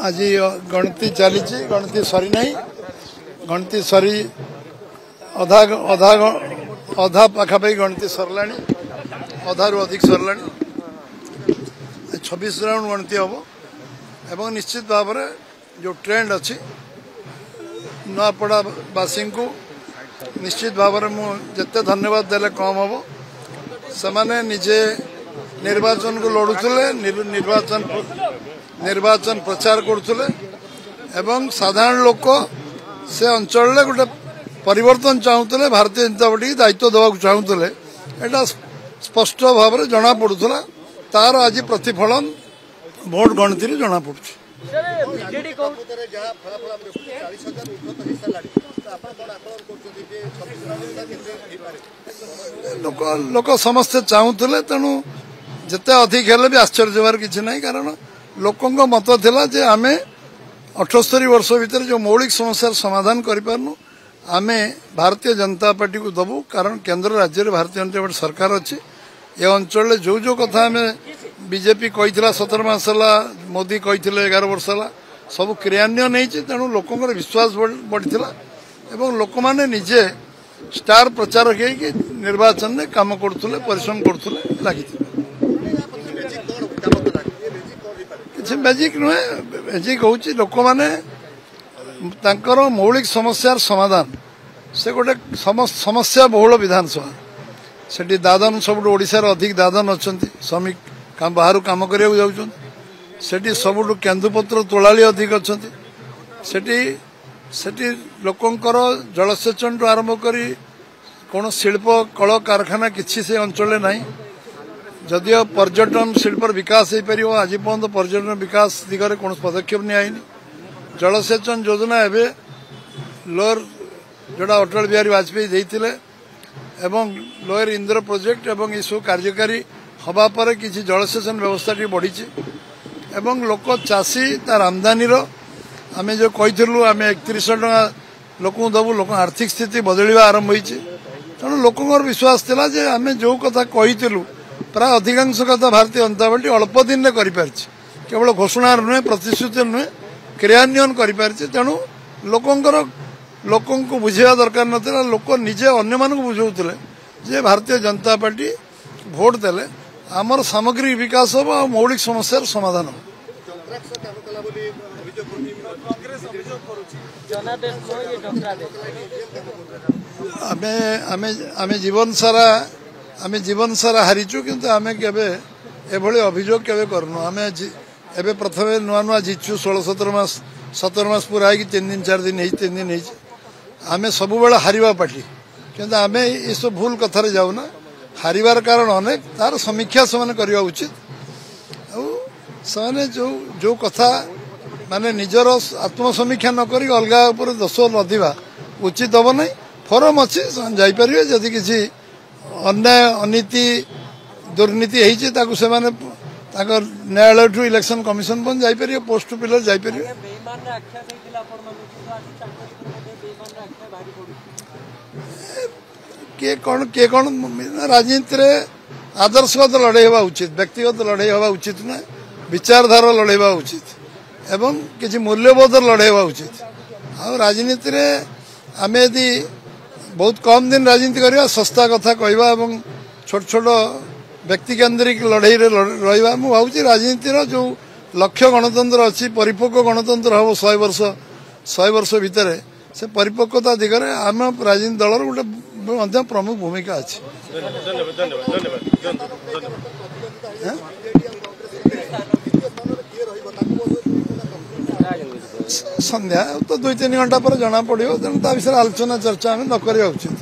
आज गणति चली गणति सरी ना गणति सरी अधा अधा अधा पाखापाखि गणति सरला अधारू अधिक सरला 26 राउंड गणति हम एवं निश्चित भाव में जो ट्रेंड अच्छी नुआपड़ावासी को निश्चित भाव में मुझे धन्यवाद देले कम हम से निजे निर्वाचन को लड़ुले निर्वाचन प्रचार करुले एवं साधारण लोक से अंचल गोटे परिवर्तन चाहूले भारतीय जनता पार्टी दायित्व देवा चाहूले एटा स्पष्ट भाव में जना पड़ूला तार आज प्रतिफलन भोट गणति जना पड़ू लोक समस्ते चाहूले तेणु जिते अधिक हेले भी आश्चर्य होवार किसी ना कारण लोकों मत थिला जे आमे 78 वर्ष भीतर जो मौलिक समस्या समाधान करूँ आमे भारतीय जनता पार्टी को दबू कारण केंद्र राज्य में भारतीय जनता पार्टी सरकार अच्छी ये अंचल जो जो कथा आम बीजेपी कही 17 मास मोदी कही 11 वर्ष है सब क्रियान्वयन नहीं तेणु लोकों विश्वास बढ़ी एवं लोक मैंने निजे स्टार प्रचारक है निर्वाचन में काम करुले परिश्रम करुले लगी किसी मैजिक नुहे मैजिक हूँ लोक मैंने मौलिक समस्यार समाधान से गोटे समस्या बहुल विधानसभा से दादन सब ओडिशार अधिक दादन अच्छा श्रमिक बाहर काम करने जाऊँ सब केन्दुपत्र तोलाली अधिक अच्छा से लोकंर जलसेचन टू आरंभ कर कौन शिल्प कल कारखाना किसी से अंचल ना जदियो पर्यटन शिल्प विकास हो पार आज पर्यटन पर्यटन विकास दिगरे कौन पदक्षेप नियानी जलसेचन योजना एवं लोअर जोड़ा अटल बिहारी वाजपेयी देते एवं लोअर इंद्र प्रोजेक्ट एवं ये सब कार्यकारी हवा पर किसी जलसेचन व्यवस्था बढ़ी एवं लोक चाषी तार आमदानी आम जो कही आम 31 टका लोक दबू लोक आर्थिक स्थिति बदलवा आरंभ होती तेणु लोकों विश्वास था जे आम जो कथा कही प्राय अधिकांश कथा भारतीय जनता पार्टी अल्प दिन में कर केवल घोषणा नुहे प्रतिश्रुति नुहे क्रियान्वयन कर तेणु लोकों को बुझेवा दरकार नाला लोक निजे अन्य मान बुझाऊे जे भारतीय जनता पार्टी भोट देले आमर सामग्रिक विकास हम आ मौलिक समस्यार समाधान हो आमे जीवन सारा हारीचु किंतु आमे केबे एभली अभियोग केबे करनु आमे एबे प्रथमे नुआ नुआ जीचु 16-17 मास पूरा है 3 दिन 4 दिन 3 दिन आमे सब बेला हारिबा पार्टी किंतु आमे ये सब भूल कथार जाऊना हारिबार कारण अनेक तार समीक्षा से करवा उचित से जो कथा माने निजर आत्मसमीक्षा नक अलग दोष लदिवा उचित हम ना फरम अच्छी जापर जदि किसी अन्याय अनीति दुर्नीति से न्यायालय ठू इलेक्शन कमिशन पन जापर पोस्ट पिलर जापर किए कौन राजनीति रे आदर्शगत लड़ाई हवा उचित व्यक्तिगत लड़ाई हवा उचित नुहे विचारधारा लड़ाई उचित एवं किसी मूल्यबोध लड़ाई उचित आ राजनीति रे आम यदि बहुत कम दिन राजनीति करवा सस्ता कथा कहवा एवं छोट छोट व्यक्ति केन्द्रिक लड़ाई रहा मुझे राजनीतिर जो लक्ष्य गणतंत्र अच्छी परिपक्व गणतंत्र हम 100 वर्ष भितर से परिपक्वता दिगरे आम राजनीति दलर गोटे प्रमुख भूमिका अच्छी संध्या तो 2-3 घंटा पर जना पड़ो तेणु विषय आलोचना चर्चा आम न करवा उचित।